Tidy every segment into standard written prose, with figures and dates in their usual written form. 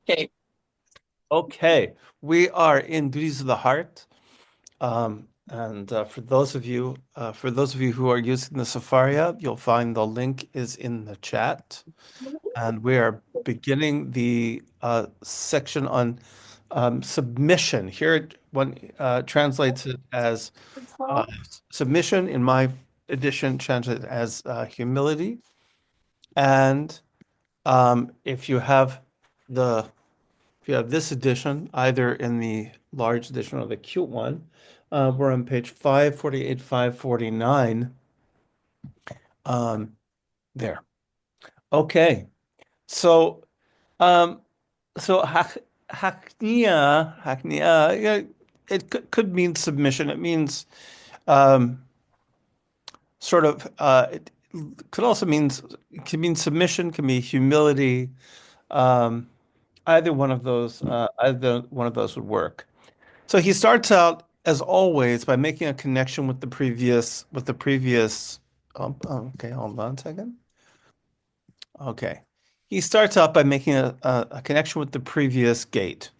Okay. Okay, we are in Duties of the Heart, and for those of you who are using the Safari app, you'll find the link is in the chat, and we are beginning the section on submission. Here, one translates it as uh, submission. In my edition, translated as humility, and if you have the if you have this edition, either in the large edition or the cute one, we're on page 548, 549. Um, there. Okay. So, um, so haknia, yeah, it could mean submission. It means um, sort of. It could also mean it can mean submission. Can be humility. Um, either one of those would work. So he starts out, as always, by making a connection with the previous. Okay, hold on a second. Okay. He starts out by making a connection with the previous gate,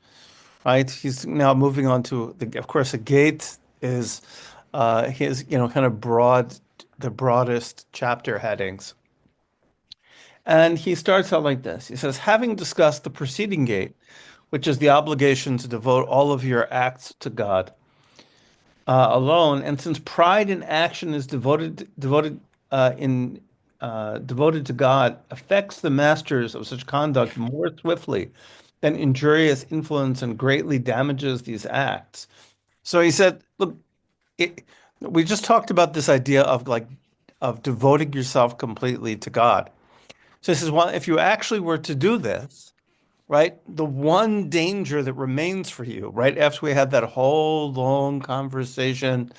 right? He's now moving on to of course, a gate is his, kind of the broadest chapter headings. And he starts out like this. He says, having discussed the preceding gate, which is the obligation to devote all of your acts to God alone. And since pride in action is devoted to God, affects the masters of such conduct more swiftly than injurious influence and greatly damages these acts. So he said, look, it, we just talked about this idea of devoting yourself completely to God. So he says, well, if you actually were to do this, right? The one danger that remains for you, right? After we had that whole long conversation,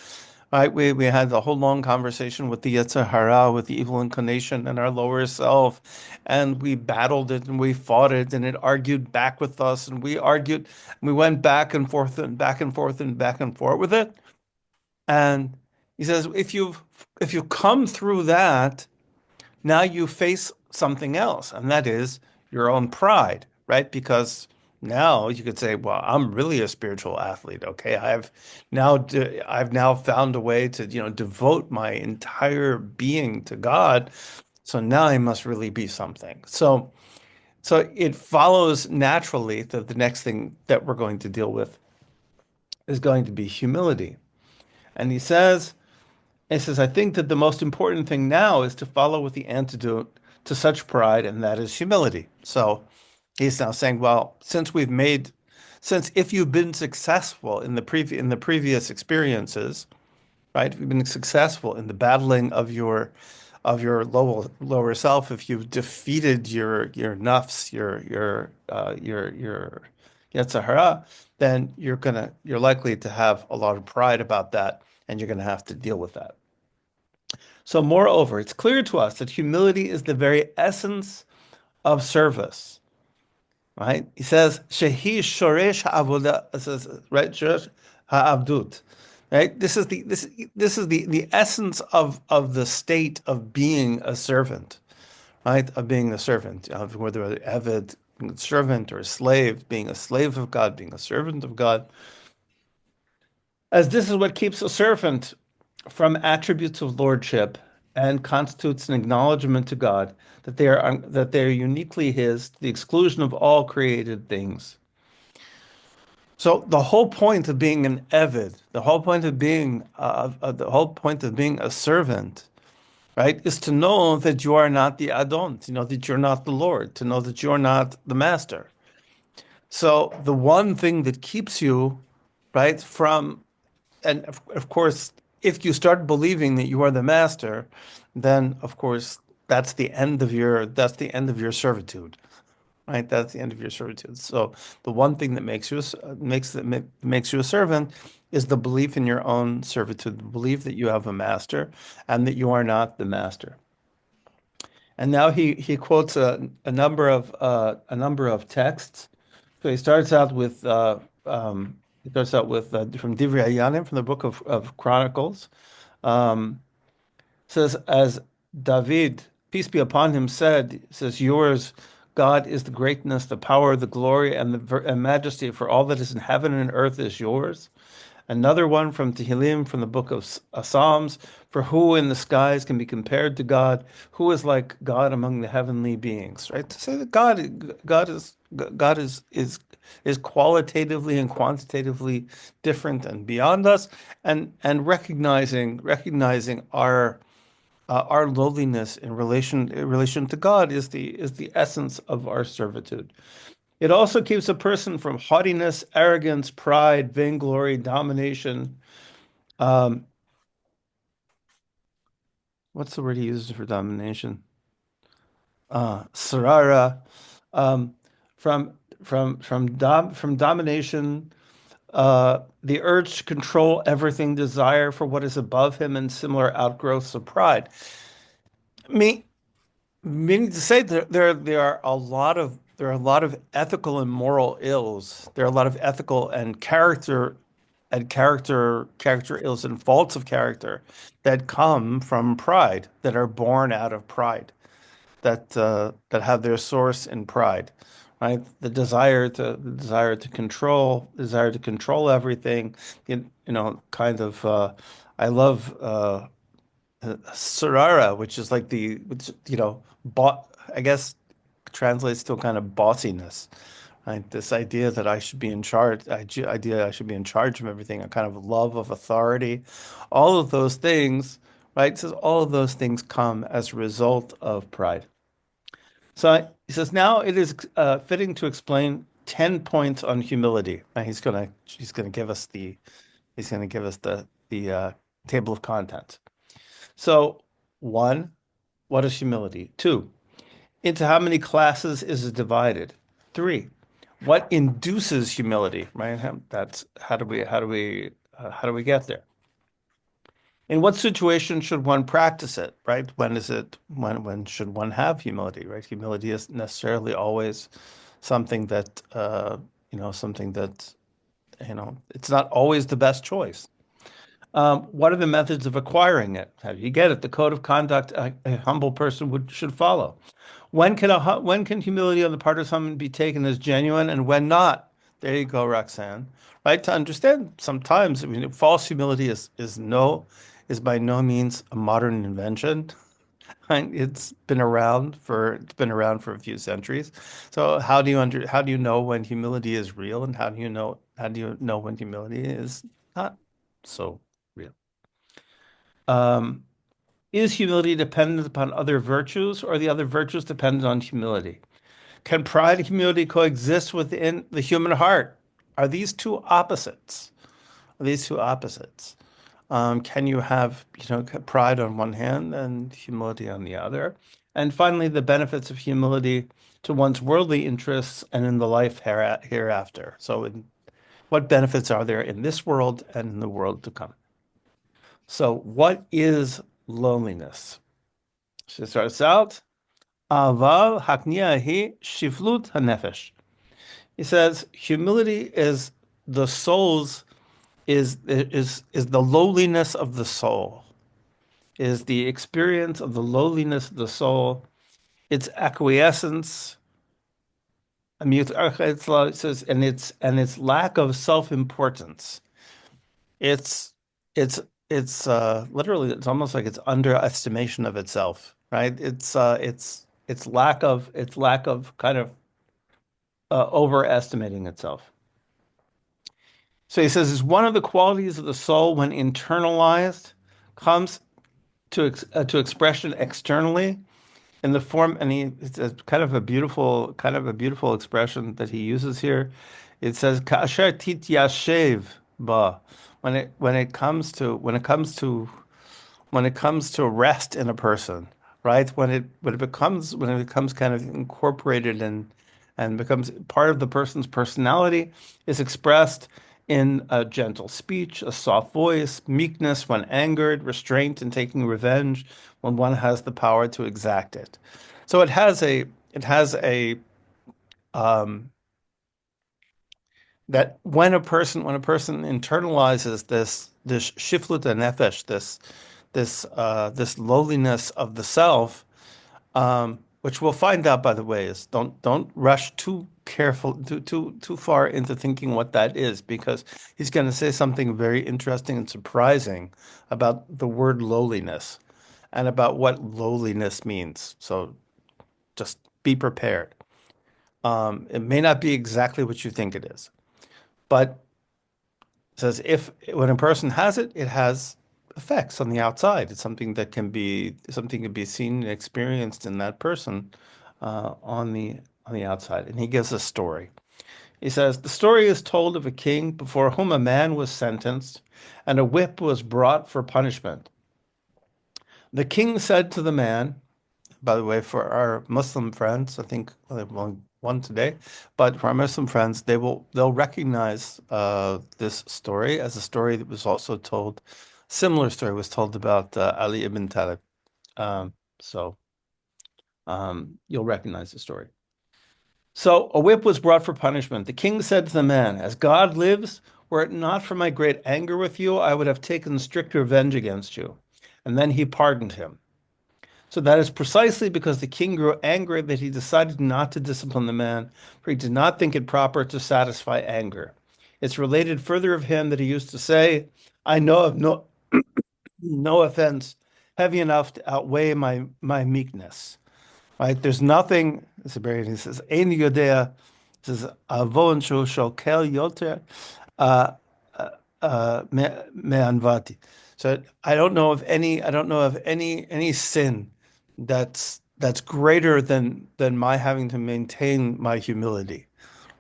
right? We had the whole long conversation with the Yetzer Hara, with the evil inclination and our lower self, and we battled it and we fought it, and it argued back with us, and we argued, and we went back and forth and back and forth and back and forth with it. And he says, if you've come through that, now you face something else, and that is your own pride, right? Because now you could say, well, I'm really a spiritual athlete. Okay, I've now found a way to, devote my entire being to God. So now I must really be something. So it follows naturally that the next thing that we're going to deal with is going to be humility. And he says, I think that the most important thing now is to follow with the antidote to such pride, and that is humility. So he's now saying, well, since if you've been successful in the previous experiences, right? If you've been successful in the battling of your lower self, if you've defeated your nafs, your Yetzer Hara, then you're likely to have a lot of pride about that, and you're gonna have to deal with that. So, moreover, it's clear to us that humility is the very essence of service, right? He says, "Shehi shoresh ha'avodah," it says, right? Shoresh ha'avdut, right? This is the essence of the state of being a servant, right? Of being a servant, whether Eved, being a servant, or a slave, being a slave of God, being a servant of God, as this is what keeps a servant from attributes of lordship and constitutes an acknowledgement to God that they are uniquely His, to the exclusion of all created things. So the whole point of being an Eved, the whole point of being a servant, right, is to know that you are not the Adon, to know that you're not the Lord, to know that you're not the master. So the one thing that keeps you, right, and of course, if you start believing that you are the master, then of course that's the end of your servitude, right? That's the end of your servitude. So the one thing that makes you a servant is the belief in your own servitude, the belief that you have a master and that you are not the master. And now he quotes a number of texts. So he starts out with from Divrei Hayanim, from the book of Chronicles. Um, says, as David, peace be upon him, says, yours God is the greatness, the power, the glory, and and majesty, for all that is in heaven and earth is yours. Another one from Tehillim, from the book of Psalms, for who in the skies can be compared to God? Who is like God among the heavenly beings? Right? To say that God is qualitatively and quantitatively different and beyond us, and recognizing our lowliness in relation to God is the essence of our servitude. It also keeps a person from haughtiness, arrogance, pride, vainglory, domination. Um, what's the word he uses for domination? Sarara. Um, from from domination, the urge to control everything, desire for what is above him, and similar outgrowths of pride. Me, Meaning to say that there are a lot of ethical and moral ills. There are a lot of ethical and character ills and faults of character that come from pride, that are born out of pride, that have their source in pride, right? The desire to control everything. Kind of. I love. Sarara, which is like I guess translates to a kind of bossiness, right? This idea that I should be in charge, idea I should be in charge of everything, a kind of love of authority, all of those things, right? It says all of those things come as a result of pride. So he says now it is fitting to explain 10 points on humility. And he's gonna give us the table of contents. So, one, what is humility? Two, into how many classes is it divided? Three, what induces humility? Right? That's how do we get there? In what situation should one practice it? Right? When should one have humility? Right? Humility isn't necessarily always something that something that it's not always the best choice. What are the methods of acquiring it? How do you get it? The code of conduct a humble person should follow. When can humility on the part of someone be taken as genuine and when not? There you go, Roxanne. Right? To understand sometimes, I mean, false humility is by no means a modern invention. Right? It's been around for a few centuries. So how do you know when humility is real and how do you know when humility is not so real? Um, is humility dependent upon other virtues, or the other virtues dependent on humility? Can pride and humility coexist within the human heart? Are these two opposites? Are these two opposites? Can you have, pride on one hand and humility on the other? And finally, the benefits of humility to one's worldly interests and in the life hereafter. So, what benefits are there in this world and in the world to come? So, what is loneliness? She starts out, Aval haknia hi shiflut hanefesh. He says humility is the soul's is the lowliness of the soul, is the experience of the lowliness of the soul, its acquiescence, it says, and its lack of self-importance. It's it's it's literally it's almost like it's underestimation of itself, right? It's lack of kind of overestimating itself. So he says, is one of the qualities of the soul when internalized comes to expression externally in the form, and it's a kind of a beautiful expression that he uses here. It says, "Ka'asher tityashev ba," when it comes to rest in a person, right? When it becomes kind of incorporated and becomes part of the person's personality, is expressed in a gentle speech, a soft voice, meekness when angered, restraint in taking revenge when one has the power to exact it. So it has a um, that when a person internalizes this shiflut nefesh, this lowliness of the self, which we'll find out, by the way, is don't rush too far into thinking what that is, because he's going to say something very interesting and surprising about the word lowliness and about what lowliness means. So just be prepared. It may not be exactly what you think it is, but it says if when a person has it, it has effects on the outside. It's something can be seen and experienced in that person on the outside. And he gives a story. He says the story is told of a king before whom a man was sentenced, and a whip was brought for punishment. The king said to the man, by the way, for our Muslim friends, I think well, they've only one today, but for our Muslim friends, they'll recognize this story as a story that was also told. Similar story was told about Ali ibn Talib. Um, so you'll recognize the story. So a whip was brought for punishment. The king said to the man, "As God lives, were it not for my great anger with you, I would have taken strict revenge against you." And then he pardoned him. So that is precisely because the king grew angry that he decided not to discipline the man, for he did not think it proper to satisfy anger. It's related further of him that he used to say, "I know of no offense heavy enough to outweigh my meekness." Right? There's nothing. It's a very. He says, "Ein yodea." He says, "Avon shokel yoter me'anvati." So I don't know of any. I don't know of any sin that's greater than my having to maintain my humility.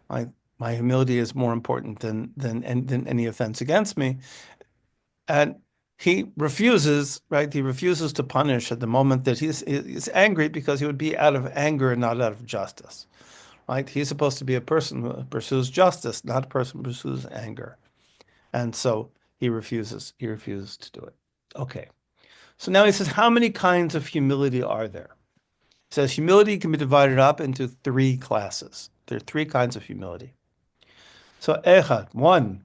My my humility is more important than any offense against me. And he refuses, right? He refuses to punish at the moment that he's angry, because he would be out of anger and not out of justice, right? He's supposed to be a person who pursues justice, not a person who pursues anger. And so he refuses. He refuses to do it. Okay. So now he says, how many kinds of humility are there? He says humility can be divided up into three classes. There are three kinds of humility. So echad, one,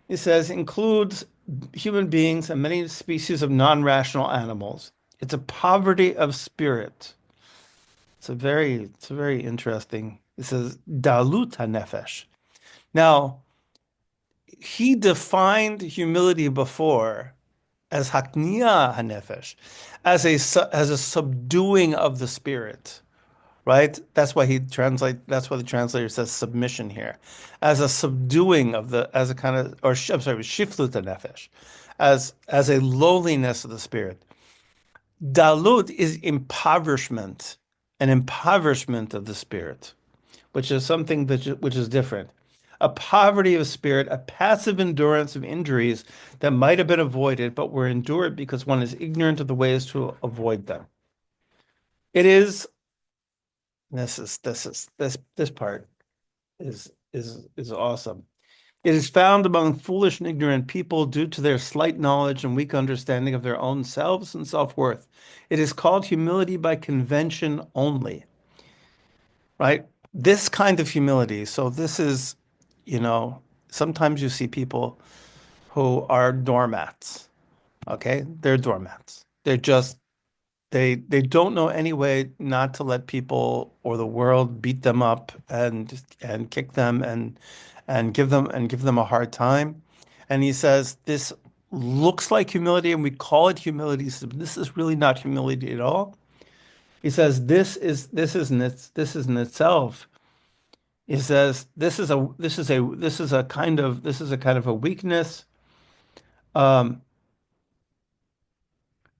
he says, includes human beings and many species of non-rational animals. It's a poverty of spirit. It's a very interesting. It says dalut hanefesh. Now, he defined humility before as haknia hanefesh, as a subduing of the spirit, right? That's why the translator says submission here, as a subduing of the, as a kind of, I'm sorry, shiflut nefesh, as a lowliness of the spirit. Dalut is impoverishment, an impoverishment of the spirit, which is something which is different. A poverty of spirit, a passive endurance of injuries that might have been avoided, but were endured because one is ignorant of the ways to avoid them. It is, this part is awesome. It is found among foolish and ignorant people due to their slight knowledge and weak understanding of their own selves and self-worth. It is called humility by convention only, right? This kind of humility. So this is, you know, sometimes you see people who are doormats. Okay? They're doormats. They don't know any way not to let people or the world beat them up and kick them and give them a hard time. And he says this looks like humility, and we call it humility. He says, this is really not humility at all. He says this is in itself. He says this is a kind of a weakness, um,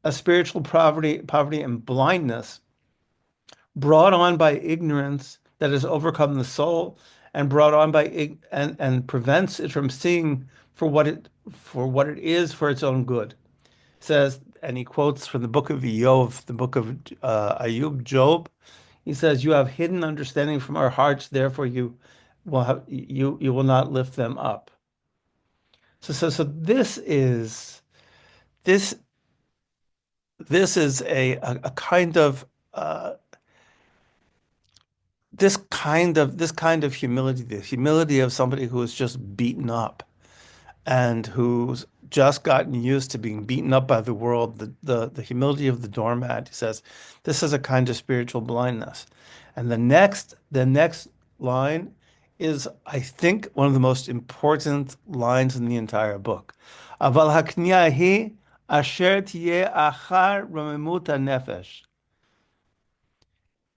a spiritual poverty and blindness brought on by ignorance that has overcome the soul, and brought on by and prevents it from seeing for what it is for its own good. Says, and he quotes from the book of Iyov, the book of Ayub, Job. He says, "You have hidden understanding from our hearts, therefore you will not lift them up." So this this is a kind of this kind of humility, the humility of somebody who is just beaten up and who's just gotten used to being beaten up by the world, the humility of the doormat. He says, this is a kind of spiritual blindness. And the next line is, I think, one of the most important lines in the entire book. Aval hakniya hi asher tiyeh achar romemut nefesh.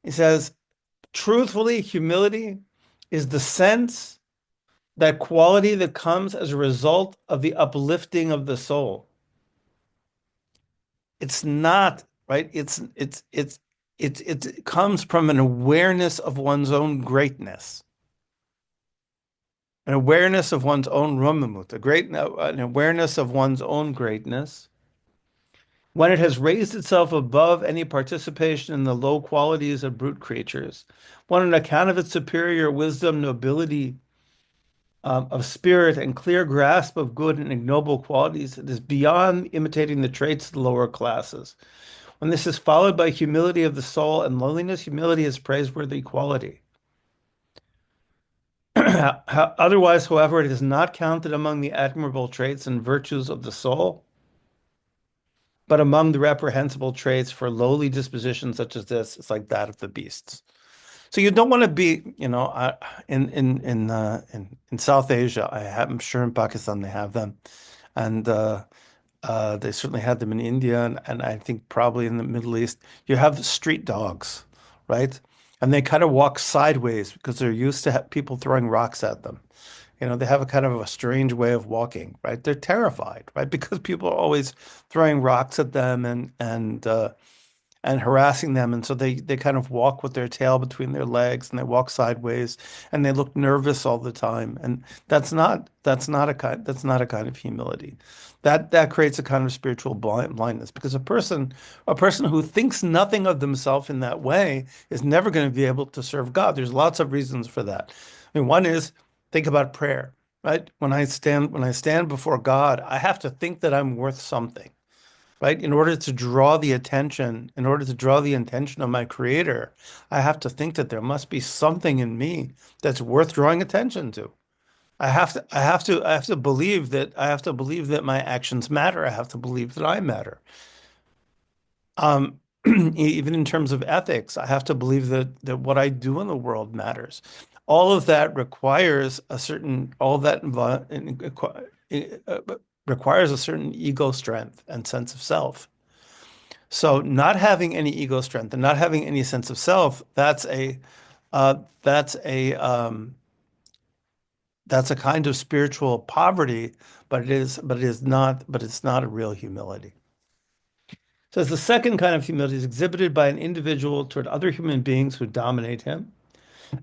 He says, truthfully, humility is the sense, that quality that comes as a result of the uplifting of the soul. It's not, right? It comes from an awareness of one's own greatness, an awareness of one's own rumamut, an awareness of one's own greatness. When it has raised itself above any participation in the low qualities of brute creatures, when on account of its superior wisdom, nobility, of spirit, and clear grasp of good and ignoble qualities, it is beyond imitating the traits of the lower classes. When this is followed by humility of the soul and lowliness, humility is praiseworthy quality. Otherwise, however, it is not counted among the admirable traits and virtues of the soul, but among the reprehensible traits for lowly dispositions such as this, it's like that of the beasts. So you don't want to be, in South Asia, I'm sure in Pakistan they have them, and they certainly had them in India, and I think probably in the Middle East. You have street dogs, right? And they kind of walk sideways because they're used to people throwing rocks at them. They have a kind of a strange way of walking, right? They're terrified, right? Because people are always throwing rocks at them and harassing them. And so they kind of walk with their tail between their legs and they walk sideways and they look nervous all the time. And that's not a kind of humility. That creates a kind of spiritual blindness because a person who thinks nothing of themselves in that way is never going to be able to serve God. There's lots of reasons for that. I mean, one is, think about prayer, right? When I stand before God, I have to think that I'm worth something, right? In order to draw the attention of my creator, I have to think that there must be something in me that's worth drawing attention to. I have to believe that my actions matter. I have to believe that I matter. Um, Even in terms of ethics, I have to believe that what I do in the world matters. All that requires a certain ego strength and sense of self. So not having any ego strength and not having any sense of self, that's a kind of spiritual poverty, but it's not a real humility. So the second kind of humility is exhibited by an individual toward other human beings who dominate him,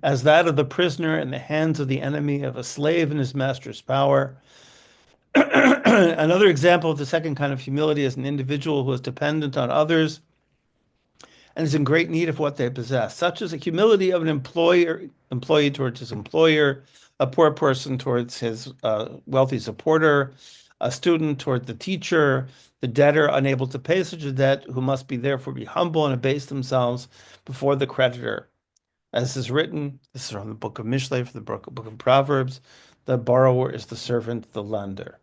as that of the prisoner in the hands of the enemy, of a slave in his master's power. Another example of the second kind of humility is an individual who is dependent on others and is in great need of what they possess, such as the humility of an employee towards his employer, a poor person towards his wealthy supporter, a student toward the teacher, the debtor unable to pay such a debt, who must be therefore be humble and abase themselves before the creditor. As is written, this is from the book of Mishlei, from the book of Proverbs, the borrower is the servant of the lender.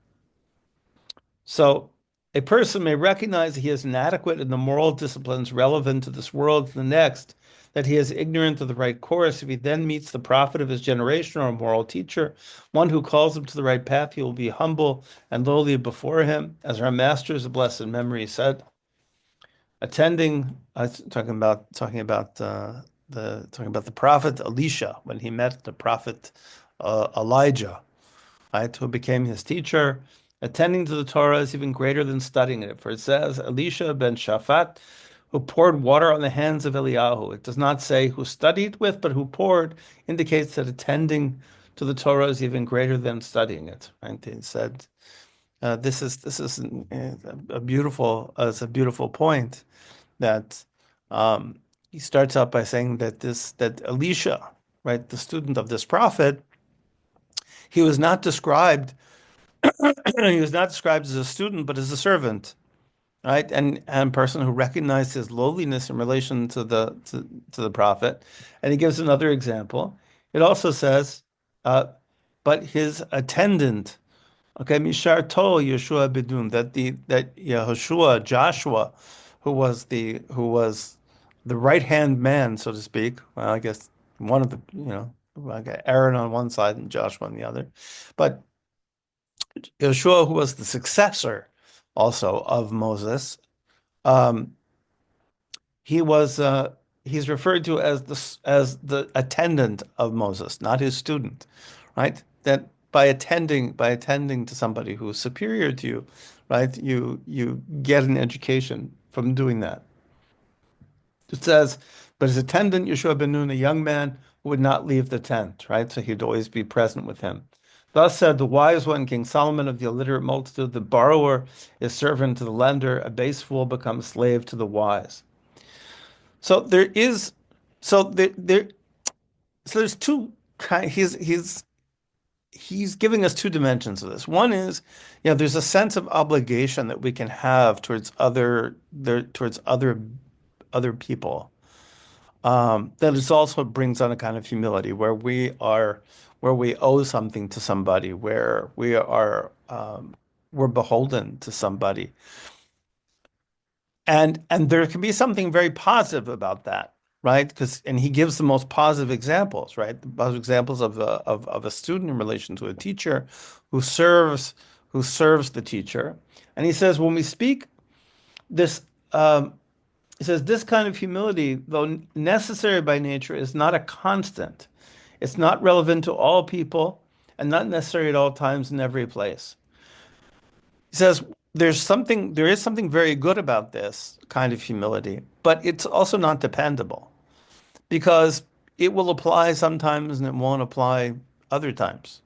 So a person may recognize that he is inadequate in the moral disciplines relevant to this world and the next, that he is ignorant of the right course. If he then meets the prophet of his generation or a moral teacher, one who calls him to the right path, he will be humble and lowly before him. As our masters of blessed memory said, talking about the prophet Elisha when he met the prophet Elijah, right, who became his teacher. Attending to the Torah is even greater than studying it, for it says, Elisha ben Shaphat, who poured water on the hands of Eliyahu. It does not say who studied with, but who poured, indicates that attending to the Torah is even greater than studying it. Right? It said, this is a beautiful point that he starts out by saying that Elisha, right, the student of this prophet, he was not described he was not described as a student, but as a servant, right? And a person who recognized his lowliness in relation to the prophet. And he gives another example. It also says, but his attendant Okay, Mishar told Yeshua Bedun that Yehoshua, Joshua, who was the right hand man, so to speak. Well, I guess one of the, like Aaron on one side and Joshua on the other. But Yeshua, who was the successor also of Moses, um, he was he's referred to as the attendant of Moses, not his student, right? That by attending to somebody who is superior to you, right? You get an education from doing that. It says, but his attendant, Yeshua ben Nun, a young man who would not leave the tent, right? So he'd always be present with him. Thus said the wise one, King Solomon of the illiterate multitude, the borrower is servant to the lender, a base fool becomes slave to the wise. So there is, so there, so there's two kind. He's giving us two dimensions of this. One is, there's a sense of obligation that we can have towards other people. That is also brings on a kind of humility where we owe something to somebody, where we're beholden to somebody. And there can be something very positive about that, right? And he gives the most positive examples, right? The positive examples of a student in relation to a teacher who serves who serves the teacher. And he says when we speak this he says this kind of humility, though necessary by nature, is not a constant. It's not relevant to all people and not necessary at all times in every place. He says there is something very good about this kind of humility, but it's also not dependable because it will apply sometimes and it won't apply other times,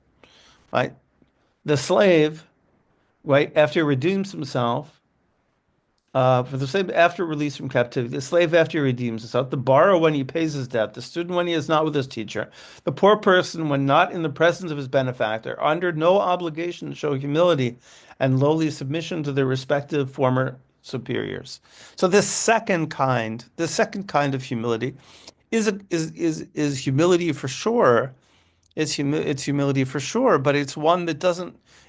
right? The slave, right, after he redeems himself, for the slave after release from captivity, the slave after he redeems himself, the borrower when he pays his debt, the student when he is not with his teacher, the poor person when not in the presence of his benefactor, are under no obligation to show humility and lowly submission to their respective former superiors. So this second kind of humility is humility for sure. It's humility for sure, but it's one that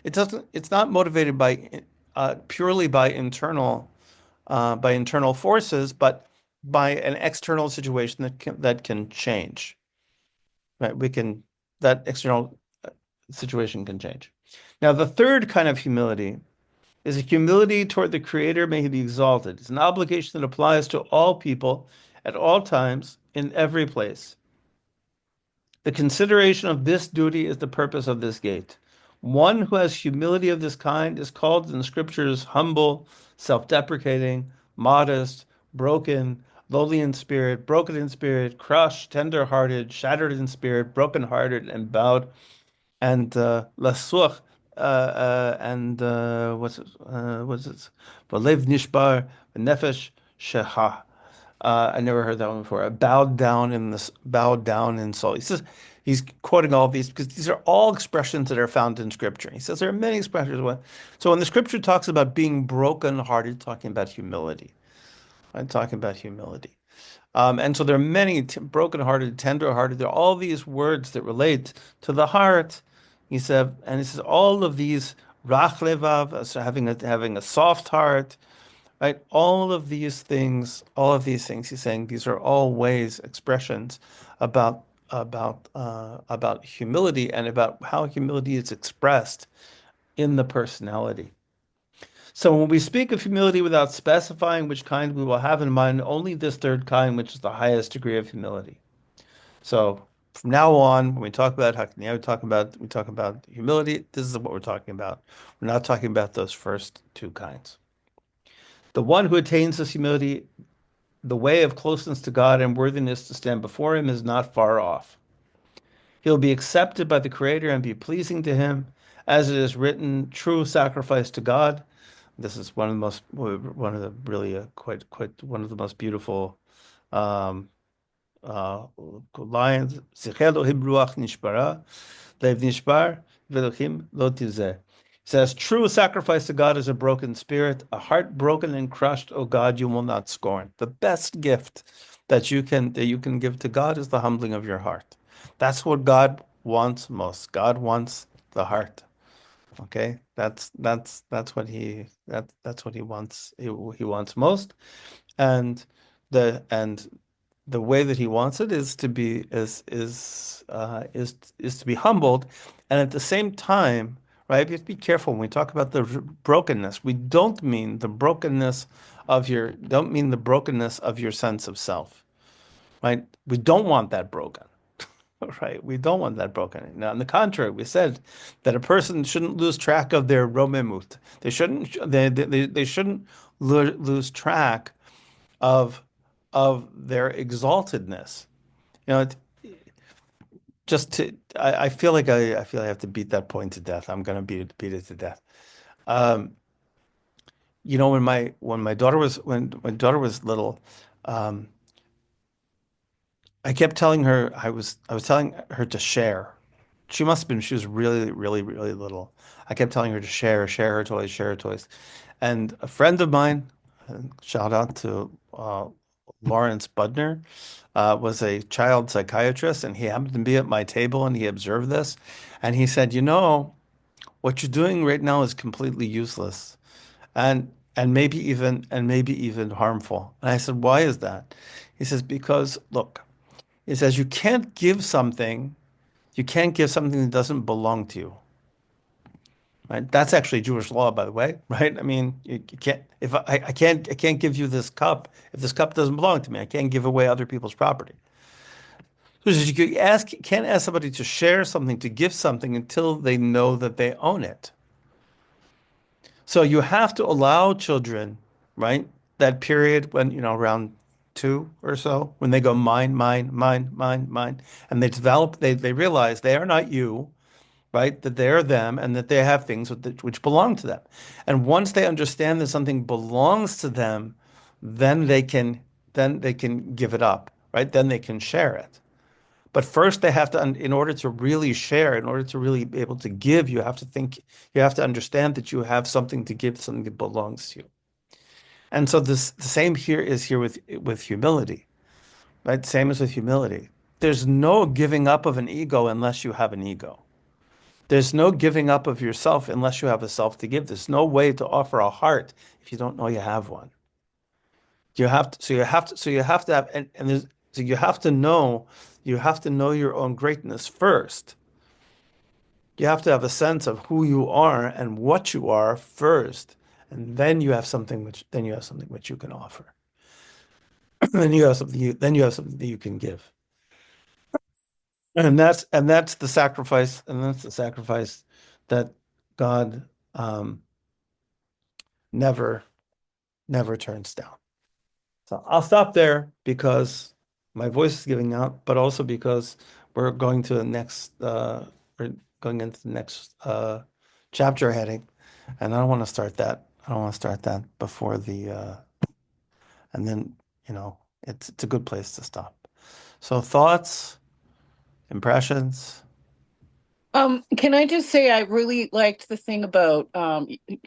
it's not motivated purely by internal forces, but by an external situation that can change. Right? That external situation can change. Now, the third kind of humility is a humility toward the Creator, may He be exalted. It's an obligation that applies to all people at all times in every place. The consideration of this duty is the purpose of this gate. One who has humility of this kind is called in the scriptures humble, self-deprecating, modest, broken in spirit, crushed, tender-hearted, shattered in spirit, broken-hearted, and bowed, and lasuach, and what's it? V'lev nishbar, v'nefesh sheha. I never heard that one before. Bowed down in soul. He's quoting all of these because these are all expressions that are found in Scripture. He says there are many expressions. So when the Scripture talks about being broken-hearted, talking about humility. I'm talking about humility. And so there are many broken-hearted, tender-hearted. There are all these words that relate to the heart. He says all of these rach levav, so having a soft heart, right? All of these things, he's saying these are all ways, expressions about about humility and about how humility is expressed in the personality. So when we speak of humility without specifying which kind, we will have in mind only this third kind, which is the highest degree of humility. So from now on, when we talk about Hakniah, we talk about humility. This is what we're talking about. We're not talking about those first two kinds. The one who attains this humility, the way of closeness to God and worthiness to stand before Him is not far off. He'll be accepted by the Creator and be pleasing to Him, as it is written, true sacrifice to God. This is one of the really quite one of the most beautiful um, lines. Sichel ohim ruach nishbara, lev nishbar, velochim lo tizeh. Says, true sacrifice to God is a broken spirit, a heart broken and crushed. O God, you will not scorn. The best gift that you can give to God is the humbling of your heart. That's what God wants most. God wants the heart. Okay, that's what that's what he wants. He wants most, and the way that he wants it is to be is to be humbled, and at the same time, right? You have to be careful when we talk about the brokenness. We don't mean the brokenness of your sense of self, right? We don't want that broken. Right. We don't want that broken. Now, on the contrary, we said that a person shouldn't lose track of their romemut. They shouldn't lose track of their exaltedness. You know, I feel I have to beat that point to death. I'm gonna beat it to death. Um, when my daughter was little, um, I kept telling her I was telling her to share. She was really, really, really little. I kept telling her to share her toys, share her toys. And a friend of mine, shout out to Lawrence Budner, was a child psychiatrist, and he happened to be at my table and he observed this. And he said, you know, what you're doing right now is completely useless and maybe even harmful. And I said, why is that? He says, because look, he says you can't give something that doesn't belong to you. Right? That's actually Jewish law, by the way, right? I mean, you can't if I can't give you this cup if this cup doesn't belong to me. I can't give away other people's property. So can't ask somebody to share something, to give something until they know that they own it. So you have to allow children, right? That period when, around 2 or so, when they go mine, mine, mine, mine, mine, and they realize they are not you, right? That they're them and that they have things which belong to them. And once they understand that something belongs to them, then they can give it up, right? Then they can share it. But first they have to, in order to really share, in order to really be able to give, you have to understand that you have something to give, something that belongs to you. And so the same here is here with humility, right? Same as with humility. There's no giving up of an ego unless you have an ego. There's no giving up of yourself unless you have a self to give. There's no way to offer a heart if you don't know you have one. You have to have, and there's, so you have to know your own greatness first. You have to have a sense of who you are and what you are first, and then you have something which you can offer. Then you have something that you can give. And that's the sacrifice that God never never turns down. So I'll stop there because my voice is giving out, but also because we're going to the next we're going into the next chapter heading, and I don't want to start that. I don't want to start that before and then, it's a good place to stop. So thoughts, impressions. Can I just say I really liked the thing about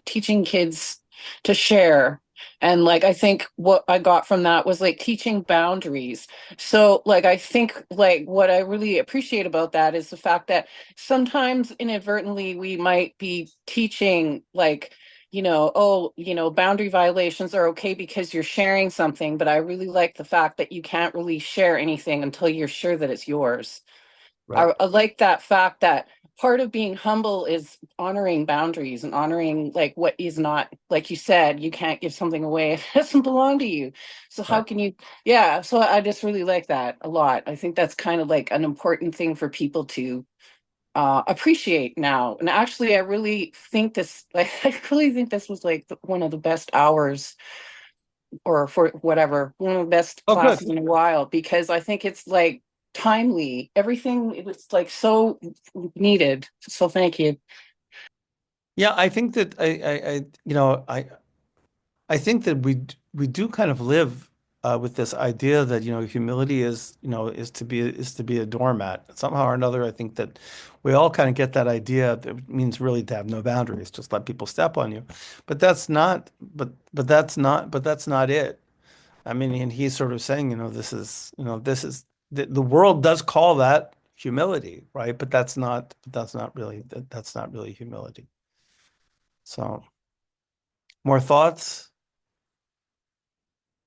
teaching kids to share. And like I think what I got from that was like teaching boundaries. So like I think like what I really appreciate about that is the fact that sometimes inadvertently we might be teaching like, oh, boundary violations are okay because you're sharing something, but I really like the fact that you can't really share anything until you're sure that it's yours. Right. I like that fact that part of being humble is honoring boundaries and honoring like what is not, like you said, you can't give something away if it doesn't belong to you. So how Right. can you, yeah, so I just really like that a lot. I think that's kind of like an important thing for people to appreciate now. And actually I really think this like I really think this was like one of the best hours or for whatever, one of the best Oh, good. classes in a while because I think it's like timely. Everything it was like so needed. So thank you. Yeah, I think that I think that we do kind of live with this idea that humility is to be a doormat somehow or another. I think that we all kind of get that idea that it means really to have no boundaries, just let people step on you. But that's not it. I mean, and he's sort of saying, the world does call that humility, right? But that's not really humility. So, more thoughts?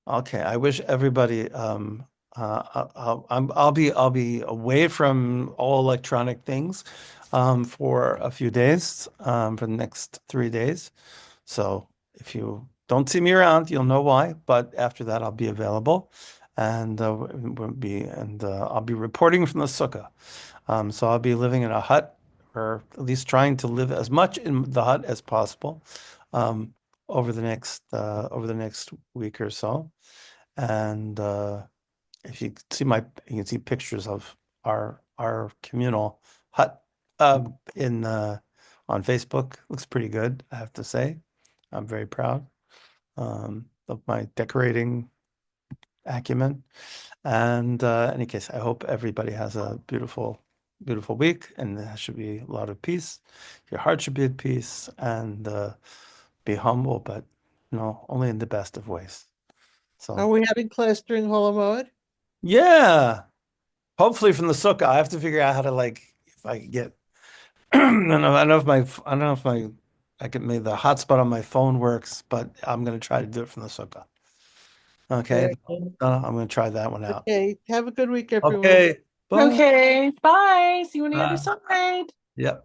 Okay, I wish everybody I'll be away from all electronic things for a few days for the next 3 days. So if you don't see me around, you'll know why. But after that, I'll be available, and I'll be reporting from the sukkah. So I'll be living in a hut, or at least trying to live as much in the hut as possible um, over the next week or so. And if you see you can see pictures of our communal hut in on Facebook. Looks pretty good, I have to say. I'm very proud of my decorating acumen. And any case, I hope everybody has a beautiful, beautiful week, and there should be a lot of peace. Your heart should be at peace, and be humble, but only in the best of ways. Are So, we having class during Holomoed? yeah. Hopefully from the sukkah, I have to figure out how to if I can get. I don't know if I don't know if I can maybe the hotspot on my phone works, but I'm gonna try to do it from the sukkah. Okay, Right. I'm gonna try that one out. Okay. Have a good week, everyone. Okay, bye. Okay, bye. See you on the other Bye. side. Yep.